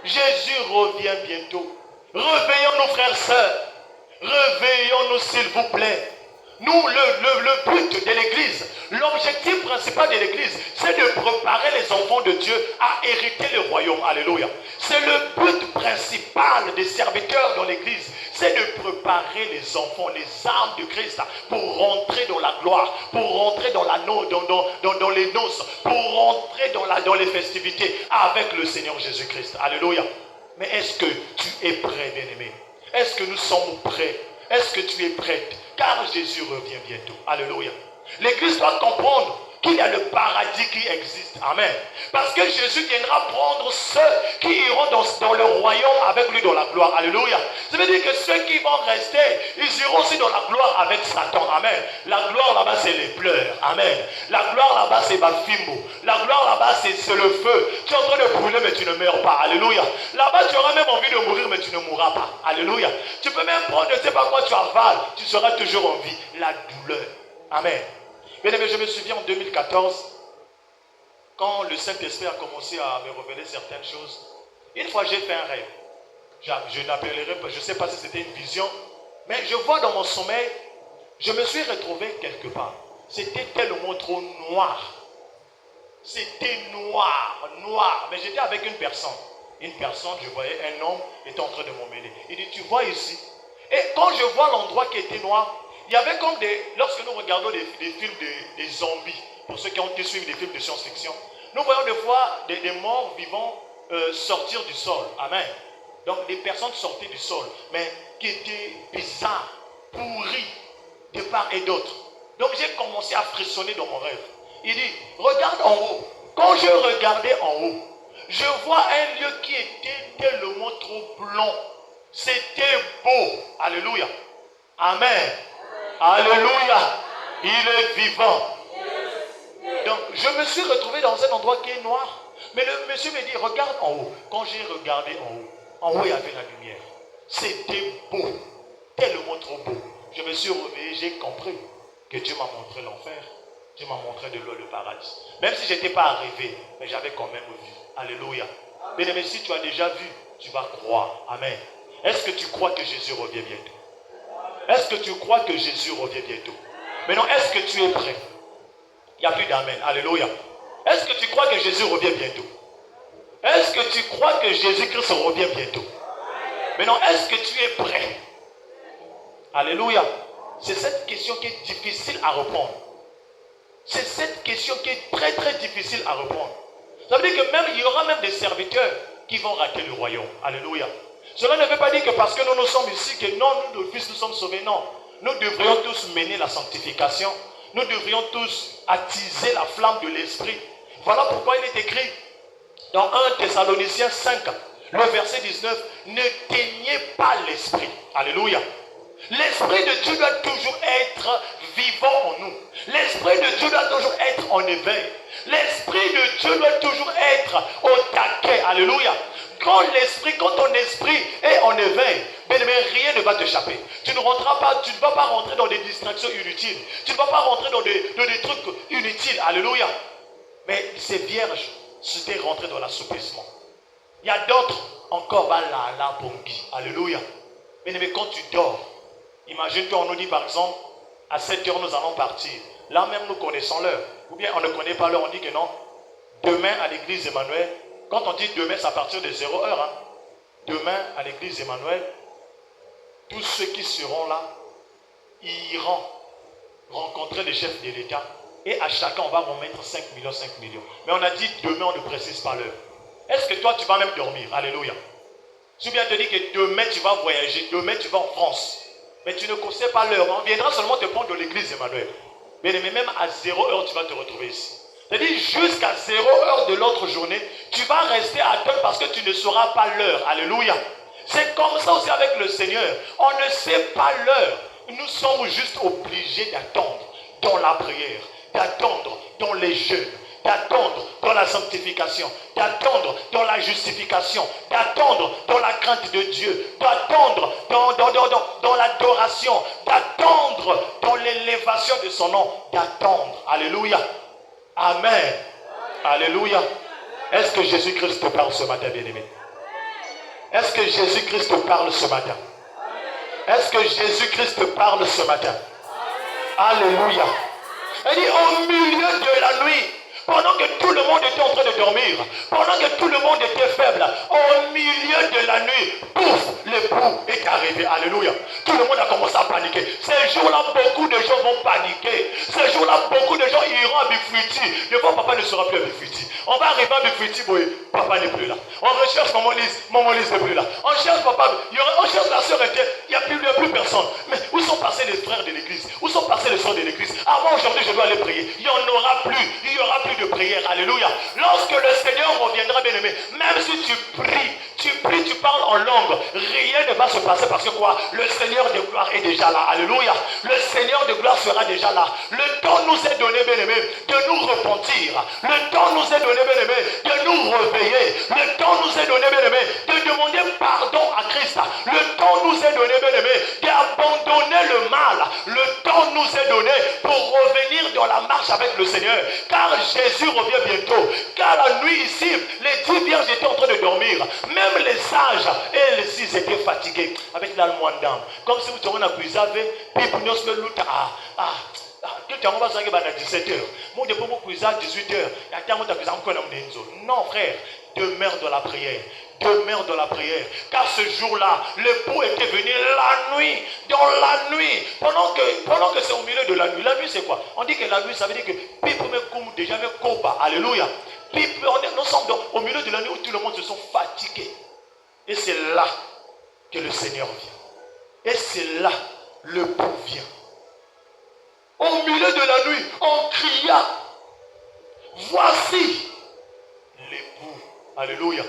Jésus revient bientôt. Réveillons-nous, frères, sœurs. Réveillons-nous, s'il vous plaît. Nous, le but de l'église, l'objectif principal de l'église, c'est de préparer les enfants de Dieu à hériter le royaume. Alléluia. C'est le but principal des serviteurs dans l'église. C'est de préparer les enfants, les âmes de Christ pour rentrer dans la gloire, pour rentrer dans les noces, pour rentrer dans les festivités avec le Seigneur Jésus-Christ. Alléluia. Mais est-ce que tu es prêt, bien-aimé? Est-ce que nous sommes prêts? Est-ce que tu es prête? Car Jésus revient bientôt. Alléluia. L'église doit comprendre qu'il y a le paradis qui existe. Amen. Parce que Jésus viendra prendre ceux qui iront dans le royaume avec lui dans la gloire. Alléluia. Ça veut dire que ceux qui vont rester, ils iront aussi dans la gloire avec Satan. Amen. La gloire là-bas, c'est les pleurs. Amen. La gloire là-bas, c'est Bafimbo. La gloire là-bas, c'est le feu. Tu es en train de brûler, mais tu ne meurs pas. Alléluia. Là-bas, tu auras même envie de mourir, mais tu ne mourras pas. Alléluia. Tu peux même prendre, je ne sais pas quoi tu avales. Tu seras toujours en vie. La douleur. Amen. Bien aimé, je me souviens en 2014, quand le Saint-Esprit a commencé à me révéler certaines choses. Une fois, j'ai fait un rêve. Je n'appellerai pas, je ne sais pas si c'était une vision, mais je vois dans mon sommeil, je me suis retrouvé quelque part. C'était tellement trop noir. C'était noir, noir. Mais j'étais avec une personne. Une personne, je voyais un homme était en train de m'emmener. Il dit, tu vois ici. Et quand je vois l'endroit qui était noir, il y avait comme lorsque nous regardons des films des zombies, pour ceux qui ont été suivis des films de science-fiction, nous voyons des fois des morts vivants sortir du sol. Amen. Donc des personnes sortaient du sol, mais qui étaient bizarres, pourries, de part et d'autre. Donc j'ai commencé à frissonner dans mon rêve. Il dit, regarde en haut. Quand je regardais en haut, je vois un lieu qui était tellement trop blanc. C'était beau. Alléluia. Amen. Alléluia. Il est vivant. Donc, je me suis retrouvé dans un endroit qui est noir. Mais le monsieur me dit, regarde en haut. Quand j'ai regardé en haut, il y avait la lumière. C'était beau. Tellement trop beau. Je me suis réveillé, j'ai compris que Dieu m'a montré l'enfer. Dieu m'a montré de l'eau, le paradis. Même si je n'étais pas arrivé, mais j'avais quand même vu. Alléluia. Mais si tu as déjà vu, tu vas croire. Amen. Est-ce que tu crois que Jésus revient bientôt? Est-ce que tu crois que Jésus revient bientôt? Maintenant, est-ce que tu es prêt? Il n'y a plus d'amen. Alléluia. Est-ce que tu crois que Jésus revient bientôt? Est-ce que tu crois que Jésus-Christ revient bientôt? Maintenant, est-ce que tu es prêt? Alléluia. C'est cette question qui est difficile à répondre. C'est cette question qui est très très difficile à répondre. Ça veut dire que même il y aura même des serviteurs qui vont rater le royaume. Alléluia. Cela ne veut pas dire que parce que nous sommes ici, que non, nous, de fils, nous sommes sauvés. Non. Nous devrions tous mener la sanctification. Nous devrions tous attiser la flamme de l'esprit. Voilà pourquoi il est écrit dans 1 Thessaloniciens 5, le verset 19, ne teignez pas l'esprit. Alléluia. L'esprit de Dieu doit toujours être vivant en nous. L'esprit de Dieu doit toujours être en éveil. L'esprit de Dieu doit toujours être au taquet. Alléluia. Quand ton esprit est en éveil, rien ne va t'échapper. Tu ne vas pas rentrer dans des distractions inutiles. Tu ne vas pas rentrer dans des trucs inutiles. Alléluia. Mais ces vierges, c'était rentrer dans l'assouplissement. Il y a d'autres encore, la bongi. Alléluia. Mais quand tu dors, imagine-toi, on nous dit par exemple, à 7 heures nous allons partir. Là même nous connaissons l'heure. Ou bien on ne connaît pas l'heure, on dit que non. Demain à l'église Emmanuel, quand on dit demain, c'est à partir de 0 heure. Hein. Demain à l'église Emmanuel, tous ceux qui seront là, ils iront rencontrer les chefs de l'État. Et à chacun, on va remettre 5 millions, 5 millions. Mais on a dit demain, on ne précise pas l'heure. Est-ce que toi, tu vas même dormir? Alléluia. Je viens te dire que demain, tu vas voyager. Demain, tu vas en France. Mais tu ne connais pas l'heure. On viendra seulement te prendre de l'église Emmanuel. Mais même à 0 heure, tu vas te retrouver ici. C'est-à-dire jusqu'à 0 heure de l'autre journée, tu vas rester à attendre parce que tu ne sauras pas l'heure. Alléluia. C'est comme ça aussi avec le Seigneur. On ne sait pas l'heure. Nous sommes juste obligés d'attendre dans la prière, d'attendre dans les jeûnes, d'attendre dans la sanctification, d'attendre dans la justification, d'attendre dans la crainte de Dieu, d'attendre dans l'adoration, d'attendre dans l'élévation de son nom, d'attendre. Alléluia. Amen. Alléluia. Est-ce que Jésus-Christ te parle ce matin, bien-aimé? Est-ce que Jésus-Christ parle ce matin? Est-ce que Jésus-Christ parle ce matin? Alléluia. Elle dit au milieu de la nuit, pendant que tout le monde était en train de dormir, pendant que tout le monde était faible, au milieu de la nuit, pouf, l'époux est arrivé. Alléluia. Tout le monde a commencé à paniquer. Ces jours-là, beaucoup de gens vont paniquer. Ces jours-là, beaucoup de gens iront à Bifouiti. Des fois, papa ne sera plus à Bifouiti. On va arriver à Bifouiti, papa n'est plus là. On recherche Maman Lise n'est plus là. On cherche papa, on cherche la soeur était, il n'y a plus personne. Mais où sont passés les frères de l'église? Où sont passés les soeurs de l'église? Avant aujourd'hui, je dois aller prier. Il n'y en aura plus. Il n'y aura plus de prière. Alléluia. Lorsque le Seigneur reviendra, bien aimé, même si tu pries, tu parles en langue, rien ne va se passer parce que quoi? Le Seigneur de gloire est déjà là. Alléluia. Le Seigneur de gloire sera déjà là. Le temps nous est donné, bien aimé, de nous repentir. Le temps nous est donné, bien aimé, de nous réveiller. Le temps nous est donné, bien aimé, de demander pardon à Christ. Le temps nous est donné, bien aimé, d'abandonner le mal. Le temps nous est donné pour revenir dans la marche avec le Seigneur. Car Jésus revient bientôt. Car la nuit ici, les 10 vierges étaient en train de dormir. Même les sages et les 6 étaient fatigués avec l'almoine d'âme. Comme si vous tournez à Kuizave, puis vous n'osez pas lutter. On va dire à 17h. Moi, je peux vous cuisiner à 18h. Non, frère, demeure dans la prière. Demeure dans la prière. Car ce jour-là, l'époux était venu la nuit, dans la nuit. Pendant que c'est au milieu de la nuit. La nuit, c'est quoi? On dit que la nuit, ça veut dire que déjà alléluia. Nous sommes au milieu de la nuit où tout le monde se sont fatigués. Et c'est là que le Seigneur vient. Et c'est là le l'époux vient. Au milieu de la nuit, on cria. Voici l'époux. Alléluia.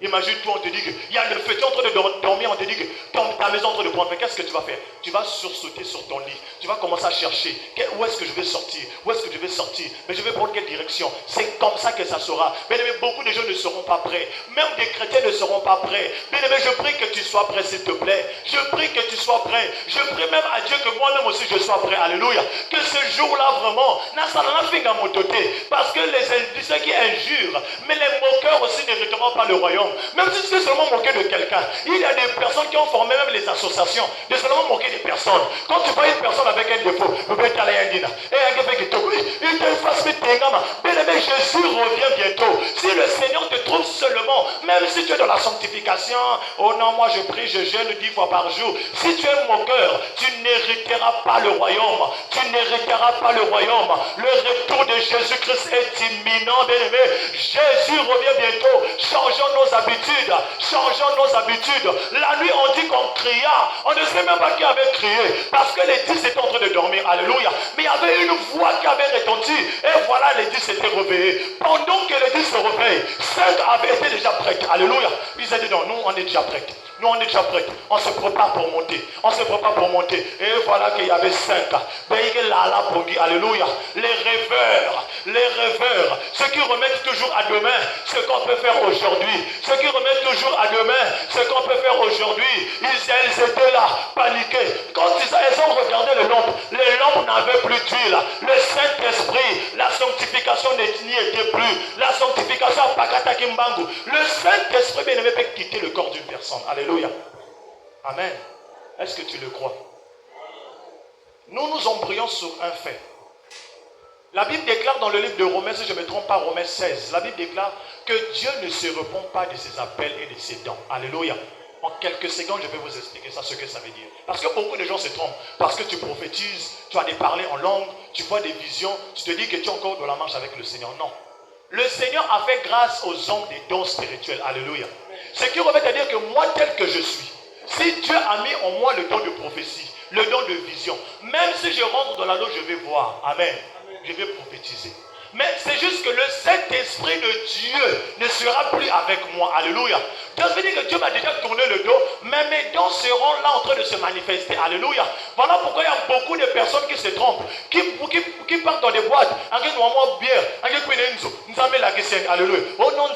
Imagine-toi, on te dit qu'il y a le feu, tu es en train de dormir, on te dit que ta maison est en train de prendre. Mais qu'est-ce que tu vas faire? Tu vas sursauter sur ton lit. Tu vas commencer à chercher. Où est-ce que je vais sortir? Où est-ce que je vais sortir? Mais je vais prendre quelle direction? C'est comme ça que ça sera. Bien aimé, beaucoup de gens ne seront pas prêts. Même des chrétiens ne seront pas prêts. Bien aimé, je prie que tu sois prêt, s'il te plaît. Je prie que tu sois prêt. Je prie même à Dieu que moi-même aussi je sois prêt. Alléluia. Que ce jour-là vraiment, parce que ceux qui injurent, mais les moqueurs aussi n'hériteront pas le royaume. Même si tu es seulement moqué de quelqu'un, il y a des personnes qui ont formé même les associations de seulement moquer des personnes. Quand tu vois une personne avec un défaut, il te fasse bien aimé, Jésus revient bientôt. Si le Seigneur te trouve seulement, même si tu es dans la sanctification, oh non, moi je prie, je jeûne 10 fois par jour. Si tu es moqueur, tu n'hériteras pas le royaume. Tu n'hériteras pas le royaume. Le retour de Jésus-Christ est imminent, bien aimé. Jésus revient bientôt. Changeons nos habitudes. Changeons nos habitudes. La nuit, on dit qu'on cria. On ne sait même pas qui avait crié. Parce que les 10 étaient en train de dormir. Alléluia. Mais il y avait une voix qui avait retenti. Et voilà, les 10 étaient réveillés. Pendant que les 10 se réveillent, 5 avaient été déjà prêts. Alléluia. Ils disaient, non, nous, on est déjà prêts. Nous, on est déjà prêts. On se prépare pour monter. On se prépare pour monter. Et voilà qu'il y avait 5. Alléluia. Les rêveurs. Ceux qui remettent toujours à demain ce qu'on peut faire aujourd'hui. Ceux qui remettent toujours à demain ce qu'on peut faire aujourd'hui. Ils étaient là, paniqués. Quand ils ont regardé les lampes n'avaient plus d'huile. Le Saint-Esprit, la sanctification n'y était plus. La sanctification, le Saint-Esprit bien aimé peut quitter le corps d'une personne. Alléluia. Amen. Est-ce que tu le crois? Nous nous embrayons sur un fait. La Bible déclare dans le livre de Romains, si je ne me trompe pas, Romains 16, la Bible déclare que Dieu ne se répond pas de ses appels et de ses dons. Alléluia. En quelques secondes, je vais vous expliquer ça, ce que ça veut dire. Parce que beaucoup de gens se trompent. Parce que tu prophétises, tu as des parler en langue, tu vois des visions, tu te dis que tu es encore dans la marche avec le Seigneur. Non. Le Seigneur a fait grâce aux hommes des dons spirituels. Alléluia. Ce qui revient à dire que moi, tel que je suis, si Dieu a mis en moi le don de prophétie, le don de vision, même si je rentre dans la loi, je vais voir. Amen. Je vais prophétiser. Mais c'est juste que le Saint-Esprit de Dieu ne sera plus avec moi. Alléluia. Dieu veut dire que Dieu m'a déjà tourné le dos, mais mes dons seront là en train de se manifester. Alléluia. Voilà pourquoi il y a beaucoup de personnes qui se trompent, qui partent dans des boîtes. Alléluia. Oh non,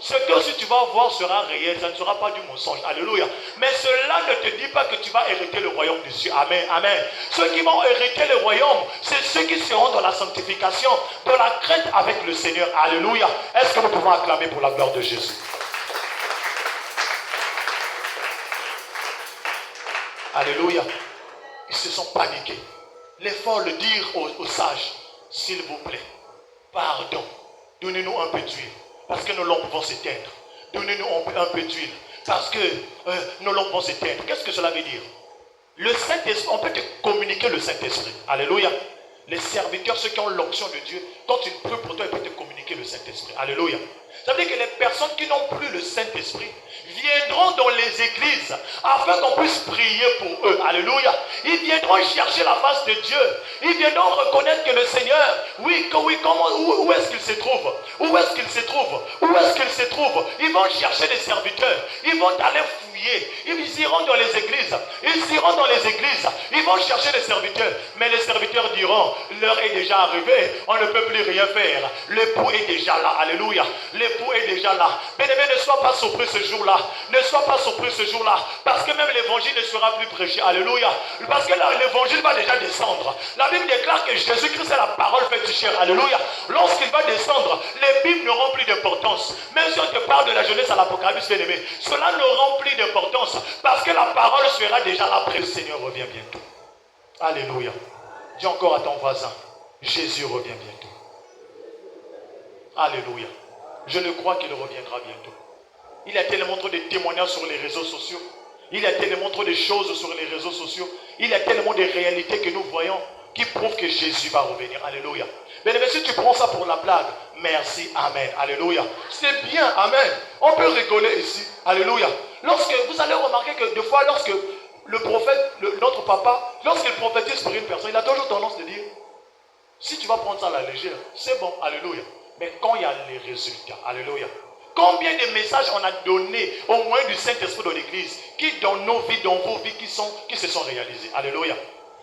ce que si tu vas voir sera réel, ça ne sera pas du mensonge. Alléluia. Mais cela ne te dit pas que tu vas hériter le royaume de Dieu. Amen. Amen. Ceux qui vont hériter le royaume, c'est ceux qui seront dans la sanctification, dans la crainte avec le Seigneur. Alléluia. Est-ce que nous pouvons acclamer pour la gloire de Jésus? Alléluia. Ils se sont paniqués. L'effort de dire aux sages, s'il vous plaît, pardon, donnez-nous un peu d'huile, parce que nos lampes vont s'éteindre. Donnez-nous un peu d'huile, parce que nos lampes vont s'éteindre. Qu'est-ce que cela veut dire? Le Saint-Esprit, on peut te communiquer le Saint-Esprit. Alléluia. Les serviteurs, ceux qui ont l'onction de Dieu, quand ils prient pour toi, ils peuvent te communiquer le Saint-Esprit. Alléluia. Ça veut dire que les personnes qui n'ont plus le Saint-Esprit viendront dans les églises afin qu'on puisse prier pour eux. Alléluia. Ils viendront chercher la face de Dieu. Ils viendront reconnaître que le Seigneur, où est-ce qu'il se trouve? Où est-ce qu'il se trouve? Où est-ce qu'il se trouve? Ils vont chercher des serviteurs. Ils vont aller fouiller. Ils iront dans les églises. Ils iront dans les églises. Ils vont chercher des serviteurs. Mais les serviteurs diront, l'heure est déjà arrivée. On ne peut plus rien faire. L'époux est déjà là. Alléluia. L'époux est déjà là. Bien-aimé, ne sois pas surpris ce jour-là. Ne sois pas surpris ce jour-là. Parce que même l'évangile ne sera plus prêché. Alléluia. Parce que l'évangile va déjà descendre. La Bible déclare que Jésus-Christ est la parole faite chair. Alléluia. Lorsqu'il va descendre, les Bibles n'auront plus d'importance. Même si on te parle de la jeunesse à l'Apocalypse, bien-aimé, cela n'aura plus d'importance. Parce que la parole sera déjà là. Après, le Seigneur revient bientôt. Alléluia. Dis encore à ton voisin, Jésus revient bientôt. Alléluia. Je le crois qu'il reviendra bientôt. Il y a tellement trop de témoignages sur les réseaux sociaux. Il y a tellement trop de choses sur les réseaux sociaux. Il y a tellement de réalités que nous voyons qui prouvent que Jésus va revenir. Alléluia. Mais si tu prends ça pour la blague, merci, amen. Alléluia. C'est bien, amen. On peut rigoler ici. Alléluia. Lorsque vous allez remarquer que des fois, lorsque le prophète, notre papa, lorsqu'il prophétise pour une personne, il a toujours tendance de dire, si tu vas prendre ça à la légère, c'est bon, alléluia. Mais quand il y a les résultats, alléluia. Combien de messages on a donné au moyen du Saint-Esprit de l'Église qui dans nos vies, dans vos vies, qui se sont réalisés. Alléluia.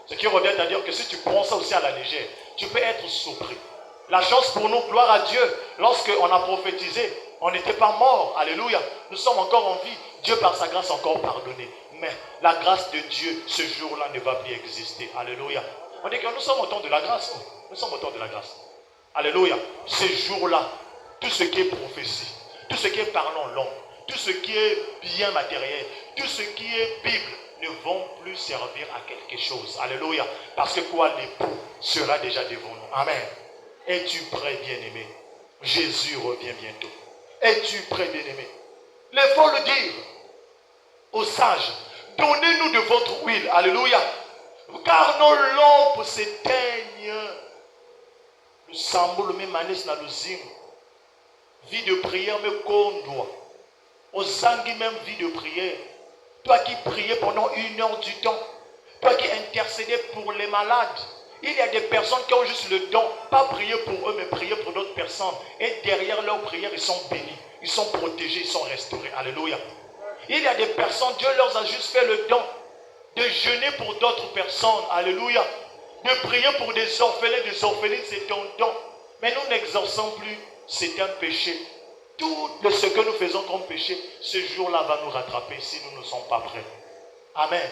Ce qui revient à dire que si tu prends ça aussi à la légère, tu peux être surpris. La chance pour nous, gloire à Dieu, lorsqu'on a prophétisé, on n'était pas mort. Alléluia. Nous sommes encore en vie. Dieu par sa grâce a encore pardonné. Mais la grâce de Dieu, ce jour-là, ne va plus exister. Alléluia. On dit que nous sommes au temps de la grâce. Nous sommes au temps de la grâce. Alléluia. Ce jour-là, tout ce qui est prophétie, tout ce qui est parlant langue, tout ce qui est bien matériel, tout ce qui est Bible, ne vont plus servir à quelque chose. Alléluia. Parce que quoi, l'époux sera déjà devant nous. Amen. Es-tu prêt, bien-aimé? Jésus revient bientôt. Es-tu prêt, bien-aimé? Il faut le dire aux sages. Donnez-nous de votre huile. Alléluia. Car nos lampes s'éteignent. Nous semblons même manis na luzim. Vie de prière me condoit. Aux sanguis même vie de prière. Toi qui priais pendant 1 heure du temps. Toi qui intercédais pour les malades. Il y a des personnes qui ont juste le don, pas prier pour eux, mais prier pour d'autres personnes. Et derrière leur prière, ils sont bénis, ils sont protégés, ils sont restaurés. Alléluia. Il y a des personnes, Dieu leur a juste fait le don de jeûner pour d'autres personnes. Alléluia. De prier pour des orphelins, des orphelines, c'est un don. Mais nous n'exorçons plus, c'est un péché. Tout ce que nous faisons comme péché, ce jour-là va nous rattraper si nous ne sommes pas prêts. Amen.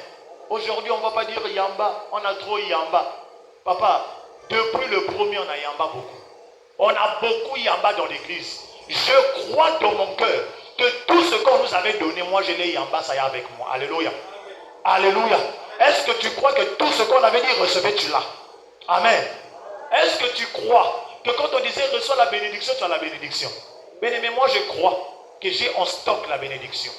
Aujourd'hui, on ne va pas dire Yamba, on a trop Yamba. Papa, depuis le premier, on a Yamba beaucoup. On a beaucoup Yamba dans l'église. Je crois dans mon cœur que tout ce qu'on nous avait donné, moi je l'ai Yamba, ça y est avec moi. Alléluia. Alléluia. Est-ce que tu crois que tout ce qu'on avait dit, recevez, tu l'as? Amen. Est-ce que tu crois que quand on disait reçois la bénédiction, tu as la bénédiction? Bien aimé, moi je crois que j'ai en stock la bénédiction.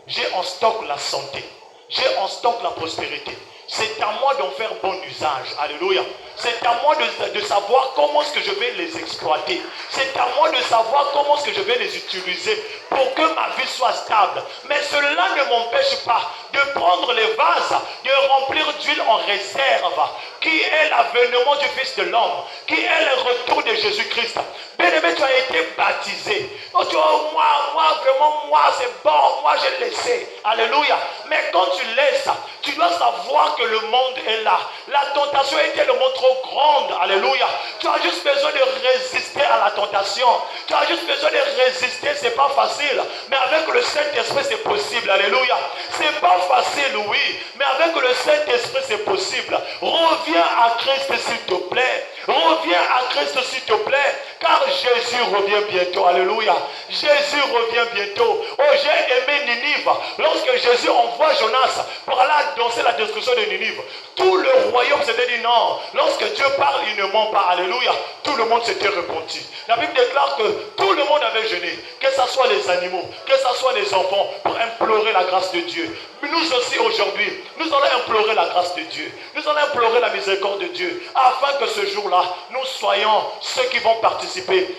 J'ai en stock la santé. J'ai en stock la prospérité. C'est à moi d'en faire bon usage. Alléluia. C'est à moi de savoir comment est-ce que je vais les exploiter. C'est à moi de savoir comment est-ce que je vais les utiliser pour que ma vie soit stable. Mais cela ne m'empêche pas de prendre les vases, de remplir d'huile en réserve, qui est l'avènement du Fils de l'homme, qui est le retour de Jésus-Christ. Bien-aimé, tu as été baptisé. Oh, tu vois, moi, c'est bon, moi, je le sais. Alléluia. Mais quand tu laisses, tu dois savoir que le monde est là. La tentation est tellement trop grande. Alléluia. Tu as juste besoin de résister à la tentation. Tu as juste besoin de résister, c'est pas facile. Mais avec le Saint-Esprit, c'est possible. Alléluia. C'est pas facile, oui. Mais avec le Saint-Esprit, c'est possible. Reviens à Christ, s'il te plaît. Reviens à Christ, s'il te plaît. Car Jésus revient bientôt. Alléluia. Jésus revient bientôt. Oh, j'ai aimé Ninive Ninive, lorsque Jésus envoie Jonas pour aller annoncer la destruction de Ninive, tout le royaume s'était dit non. Lorsque Dieu parle, il ne ment pas. Alléluia. Tout le monde s'était repenti. La Bible déclare que tout le monde avait jeûné, que ce soit les animaux, que ce soit les enfants, pour implorer la grâce de Dieu. Mais nous aussi aujourd'hui, nous allons implorer la grâce de Dieu. Nous allons implorer la miséricorde de Dieu, afin que ce jour-là, nous soyons ceux qui vont participer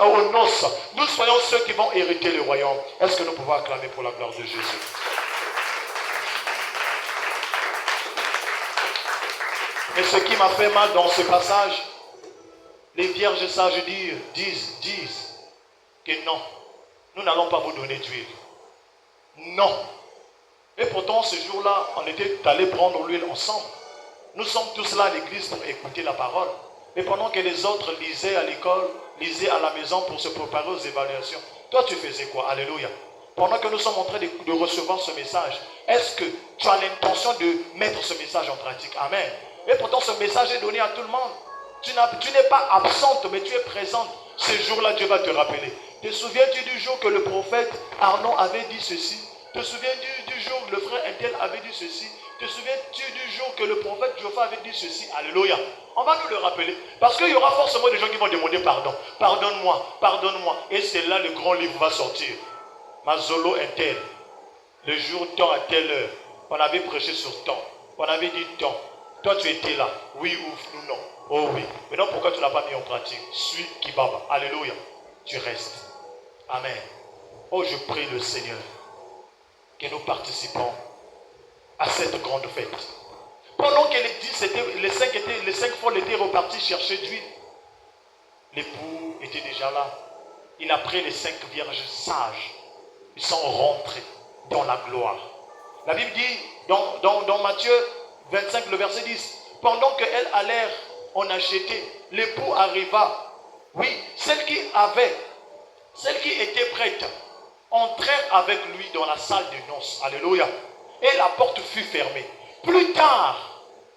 aux noces. Nous soyons ceux qui vont hériter le royaume. Est-ce que nous pouvons acclamer pour la gloire de Jésus? Et ce qui m'a fait mal dans ce passage, les vierges sages disent que non, nous n'allons pas vous donner d'huile. Non. Et pourtant, ce jour-là, on était allés prendre l'huile ensemble. Nous sommes tous là à l'église pour écouter la parole. Mais pendant que les autres lisaient à l'école, lisaient à la maison pour se préparer aux évaluations, toi tu faisais quoi? Alléluia. Pendant que nous sommes en train de recevoir ce message, est-ce que tu as l'intention de mettre ce message en pratique? Amen. Et pourtant, ce message est donné à tout le monde. Tu n'es pas absente, mais tu es présente. Ce jour-là, Dieu va te rappeler. Te souviens-tu du jour que le prophète Arnon avait dit ceci? Te souviens-tu du jour que le frère Intel avait dit ceci? Te souviens-tu du jour que le prophète Jopha avait dit ceci? Alléluia. On va nous le rappeler. Parce qu'il y aura forcément des gens qui vont demander pardon. Pardonne-moi, pardonne-moi. Et c'est là le grand livre va sortir. Mazolo Intel. Le jour, temps, à telle heure. On avait prêché sur temps. On avait dit temps. Toi, tu étais là. Oui ou non? Oh oui. Maintenant, pourquoi tu ne l'as pas mis en pratique? Suis Kibaba. Alléluia. Tu restes. Amen. Oh, je prie le Seigneur que nous participons à cette grande fête. Pendant que les 5 folles étaient repartis chercher d'huile, l'époux était déjà là. Il a pris les 5 vierges sages. Ils sont rentrés dans la gloire. La Bible dit dans Matthieu 25, le verset 10, pendant qu'elles allèrent en acheter, l'époux arriva. Oui, celles qui étaient prêtes entrèrent avec lui dans la salle de noces. Alléluia. Et la porte fut fermée. Plus tard,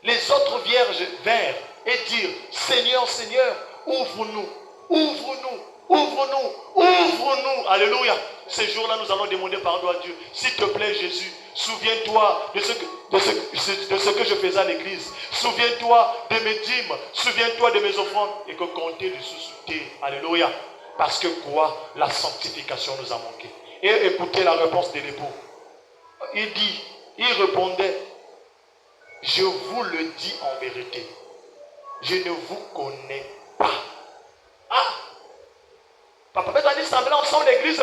les autres vierges vinrent et dirent, Seigneur, Seigneur, ouvre-nous, ouvre-nous, ouvre-nous, ouvre-nous. Alléluia. Ces jours-là, nous allons demander pardon à Dieu. S'il te plaît, Jésus, souviens-toi de ce que je faisais à l'église. Souviens-toi de mes dîmes. Souviens-toi de mes offrandes. Et que compter de sous-souter. Alléluia. Parce que quoi? La sanctification nous a manqué. Et écoutez la réponse de l'époux. Il répondait, je vous le dis en vérité, je ne vous connais pas. Ah! Papa, peut-être semblait ensemble l'église,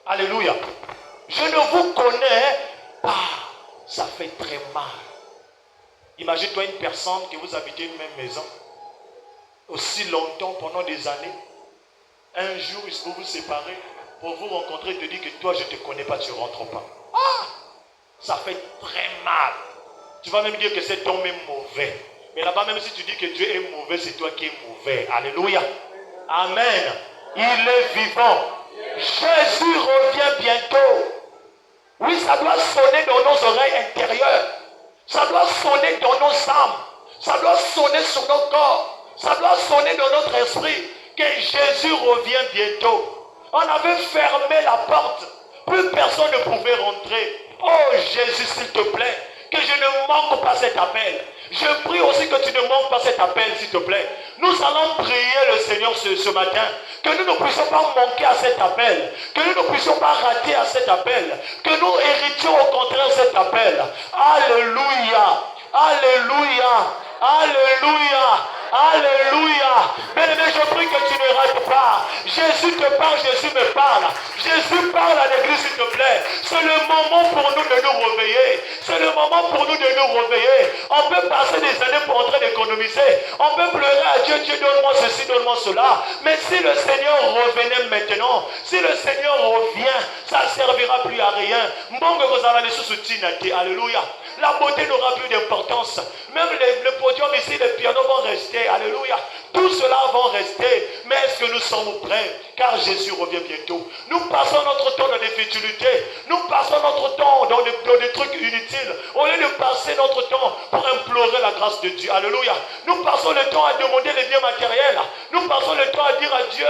alléluia. Je ne vous connais pas. Ça fait très mal. Imagine-toi une personne que vous habitez une même maison, aussi longtemps, pendant des années. Un jour, il faut vous séparer. Pour vous rencontrer, il te dit que toi, je ne te connais pas, tu ne rentres pas. Ah! Ça fait très mal. Tu vas même dire que cet homme est mauvais. Mais là-bas, même si tu dis que Dieu est mauvais, c'est toi qui es mauvais. Alléluia. Amen. Il est vivant. Jésus revient bientôt. Oui, ça doit sonner dans nos oreilles intérieures. Ça doit sonner dans nos âmes. Ça doit sonner sur nos corps. Ça doit sonner dans notre esprit que Jésus revient bientôt. On avait fermé la porte. Plus personne ne pouvait rentrer. Oh Jésus, s'il te plaît, que je ne manque pas cet appel. Je prie aussi que tu ne manques pas cet appel, s'il te plaît. Nous allons prier le Seigneur ce matin. Que nous ne puissions pas manquer à cet appel. Que nous ne puissions pas rater à cet appel. Que nous héritions au contraire cet appel. Alléluia. Alléluia. Alléluia. Alléluia. Bien-aimé, je prie que tu ne rates pas. Jésus te parle, Jésus me parle. Jésus parle à l'église, s'il te plaît. C'est le moment pour nous de nous réveiller. C'est le moment pour nous de nous réveiller. On peut passer des années pour en train d'économiser. On peut pleurer à Dieu, Dieu donne-moi ceci, donne-moi cela. Mais si le Seigneur revenait maintenant, si le Seigneur revient, ça ne servira plus à rien. Alléluia. La beauté n'aura plus d'importance. Même le podium ici, les pianos vont rester. Alléluia. Tout cela va rester. Mais est-ce que nous sommes prêts? Car Jésus revient bientôt. Nous passons notre temps dans des futilités. Nous passons notre temps dans des trucs inutiles. Au lieu de passer notre temps pour implorer la grâce de Dieu. Alléluia. Nous passons le temps à demander les biens matériels. Nous passons le temps à dire à Dieu,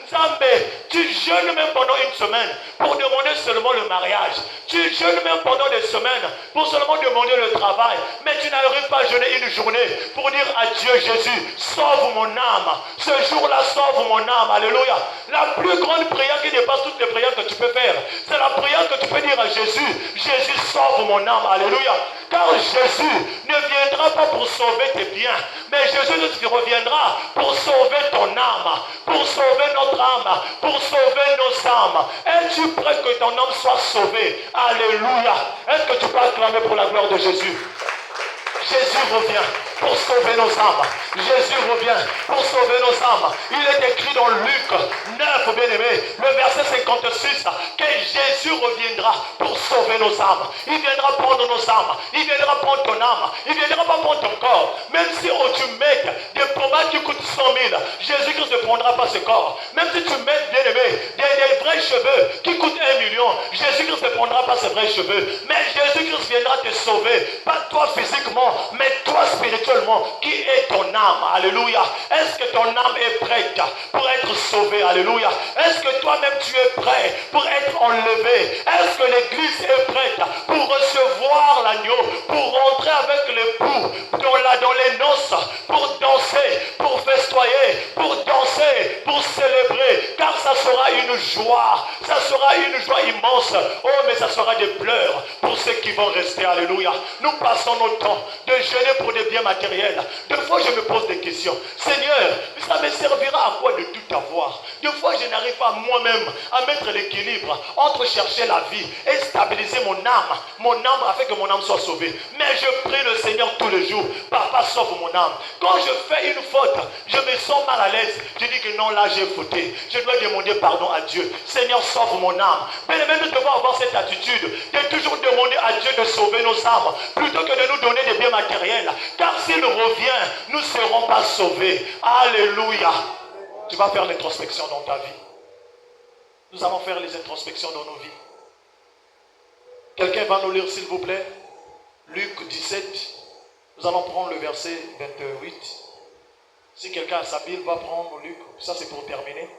Zambé, tu jeûnes même pendant une semaine pour demander seulement le mariage. Tu jeûnes même pendant des semaines pour seulement demander le travail. Mais tu n'arrives pas à jeûner une journée pour dire à Dieu Jésus, sauve mon âme. Ce jour-là, sauve mon âme. Alléluia. La plus grande prière qui dépasse toutes les prières que tu peux faire, c'est la prière que tu peux dire à Jésus. Jésus, sauve mon âme. Alléluia. Car Jésus ne viendra pas pour sauver tes biens, mais Jésus reviendra pour sauver ton âme, pour sauver notre âme, pour sauver nos âmes. Es-tu prêt que ton âme soit sauvée? Alléluia. Est-ce que tu peux acclamer pour la gloire de Jésus? Jésus revient pour sauver nos âmes. Jésus revient pour sauver nos âmes. Il est écrit dans Luc 9, bien-aimé, le verset 56, que Jésus reviendra pour sauver nos âmes. Il viendra prendre nos âmes. Il viendra prendre ton âme. Il viendra pas prendre ton corps. Même si tu mets des pommades qui coûtent 100 000, Jésus-Christ ne prendra pas ce corps. Même si tu mets, bien-aimé, des vrais cheveux qui coûtent 1 million, Jésus-Christ ne prendra pas ces vrais cheveux. Mais Jésus-Christ viendra te sauver. Pas toi physiquement, mais toi spirituellement, qui est ton âme. Alléluia. Est-ce que ton âme est prête pour être sauvée? Alléluia. Est-ce que toi-même tu es prêt pour être enlevé? Est-ce que l'église est prête pour recevoir l'agneau, pour rentrer avec l'époux dans les noces, pour danser, pour festoyer, pour danser, pour célébrer? Car ça sera une joie. Ça sera une joie immense. Oh, mais ça sera des pleurs pour ceux qui vont rester. Alléluia. Nous passons notre temps de jeûner pour des biens matériels. Des fois, je me pose des questions. Seigneur, ça me servira à quoi de tout avoir? Des fois, je n'arrive pas moi-même à mettre l'équilibre entre chercher la vie et stabiliser mon âme afin que mon âme soit sauvée. Mais je prie le Seigneur tous les jours. Papa, sauve mon âme. Quand je fais une faute, je me sens mal à l'aise. Je dis que non, là, j'ai fauté. Je dois demander pardon à Dieu. Seigneur, sauve mon âme. Mais nous devons avoir cette attitude de toujours demander à Dieu de sauver nos âmes plutôt que de nous donner des biens matériels. Car s'il revient, nous ne serons pas sauvés. Alléluia. Tu vas faire l'introspection dans ta vie. Nous allons faire les introspections dans nos vies. Quelqu'un va nous lire, s'il vous plaît, Luc 17. Nous allons prendre le verset 28. Si quelqu'un a sa Bible, va prendre Luc. Ça, c'est pour terminer.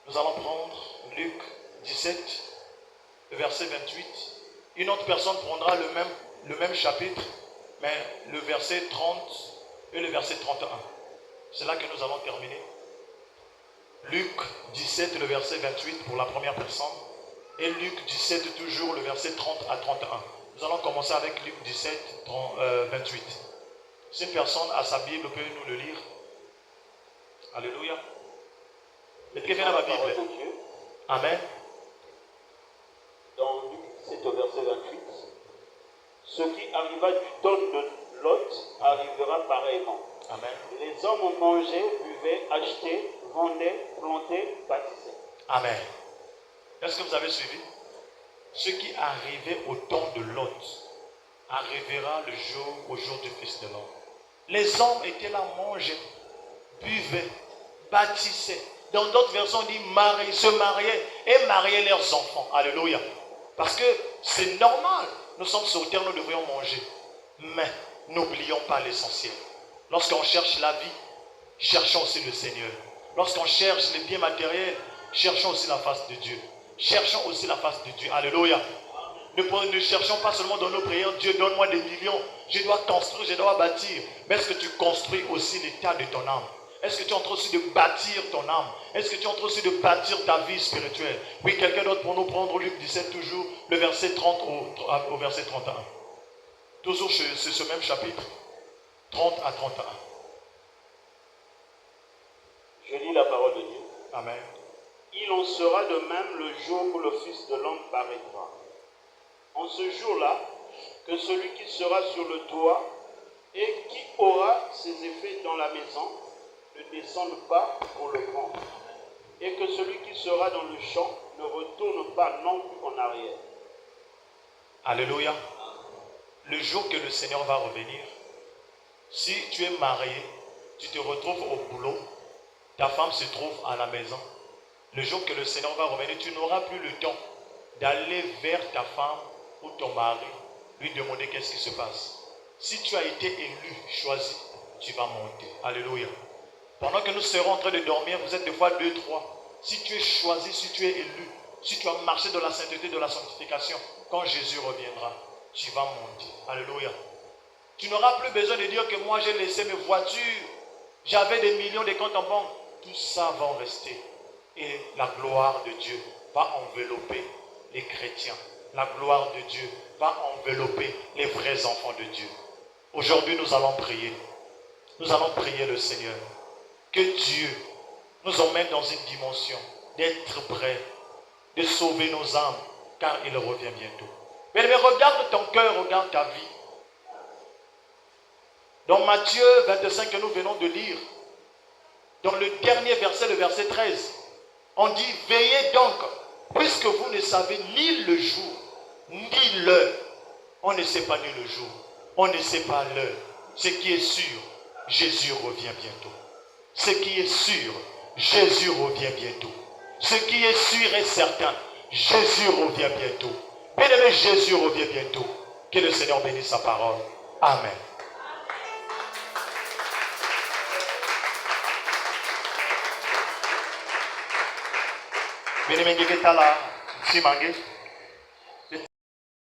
Nous allons prendre Luc 17, le verset 28. Une autre personne prendra le même chapitre, mais le verset 30 et le verset 31. C'est là que nous allons terminer. Luc 17, le verset 28 pour la première personne. Et Luc 17, toujours le verset 30 à 31. Nous allons commencer avec Luc 17, 28. Si une personne a sa Bible, peut nous le lire. Alléluia. Mettez bien à ma Bible. Amen. Dans Luc 17 au verset 28, ce qui arriva du temps de Lot arrivera pareillement. Amen. Les hommes mangeaient, buvaient, achetaient, vendaient, plantaient, bâtissaient. Amen. Est-ce que vous avez suivi? Ce qui arrivait au temps de Lot arrivera au jour du Fils de l'homme. Les hommes étaient là, mangeaient, buvaient, bâtissaient. Dans d'autres versions, on dit se mariaient et mariaient leurs enfants. Alléluia. Parce que c'est normal. Nous sommes sur terre, nous devrions manger. Mais n'oublions pas l'essentiel. Lorsqu'on cherche la vie, cherchons aussi le Seigneur. Lorsqu'on cherche les biens matériels, cherchons aussi la face de Dieu. Cherchons aussi la face de Dieu. Alléluia. Ne cherchons pas seulement dans nos prières, Dieu donne-moi des millions. Je dois construire, je dois bâtir. Mais est-ce que tu construis aussi l'état de ton âme? Est-ce que tu es en train aussi de bâtir ton âme? Est-ce que tu es en train aussi de bâtir ta vie spirituelle? Oui, quelqu'un d'autre pour nous prendre Luc 17, toujours le verset 30 au verset 31. Toujours c'est ce même chapitre, 30 à 31. Je lis la parole de Dieu. Amen. Il en sera de même le jour où le Fils de l'homme paraîtra. En ce jour-là, que celui qui sera sur le toit et qui aura ses effets dans la maison ne descende pas pour le prendre. Et que celui qui sera dans le champ ne retourne pas non plus en arrière. Alléluia. Le jour que le Seigneur va revenir, si tu es marié, tu te retrouves au boulot, ta femme se trouve à la maison. Le jour que le Seigneur va revenir, tu n'auras plus le temps d'aller vers ta femme ou ton mari, lui demander qu'est-ce qui se passe. Si tu as été élu, choisi, tu vas monter. Alléluia. Pendant que nous serons en train de dormir, vous êtes des fois 2, 3. Si tu es choisi, si tu es élu, si tu as marché dans la sainteté, de la sanctification, quand Jésus reviendra, tu vas monter. Alléluia. Tu n'auras plus besoin de dire que moi j'ai laissé mes voitures, j'avais des millions de comptes en banque. Tout ça va en rester. Et la gloire de Dieu va envelopper les chrétiens. La gloire de Dieu va envelopper les vrais enfants de Dieu. Aujourd'hui, nous allons prier. Nous allons prier le Seigneur. Que Dieu nous emmène dans une dimension d'être prêt, de sauver nos âmes, car il revient bientôt. Mais regarde ton cœur, regarde ta vie. Dans Matthieu 25 que nous venons de lire, dans le dernier verset, le verset 13, on dit, veillez donc, puisque vous ne savez ni le jour, ni l'heure. On ne sait pas ni le jour, on ne sait pas l'heure. Ce qui est sûr, Jésus revient bientôt. Ce qui est sûr, Jésus revient bientôt. Ce qui est sûr et certain, Jésus revient bientôt. Bien-aimé, Jésus revient bientôt. Que le Seigneur bénisse sa parole. Amen. Bien-aimé,